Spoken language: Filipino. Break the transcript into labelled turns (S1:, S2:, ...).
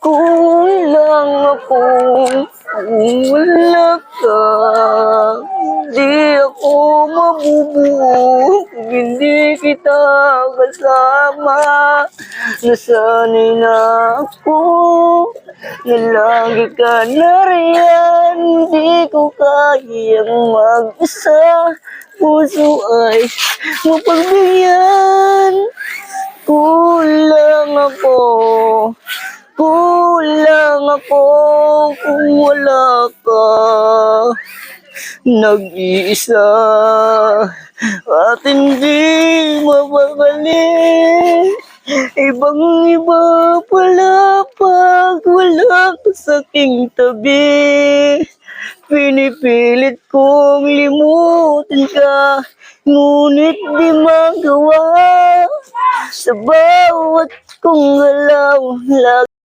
S1: Kulang akong wala ka. Di ako mabubuo kung hindi kita kasama. Nasanay na ako na lagi ka nariyan. Di ko kayang mag-isa. Puso ay mapagbigyan. Kulang ako. Kulang ako kung wala ka. Nag-iisa at hindi mapakali. Ibang-iba pala pag wala ka sa aking tabi. Pinipilit kong limutin ka, ngunit di magawa. Sa bawat kong galaw,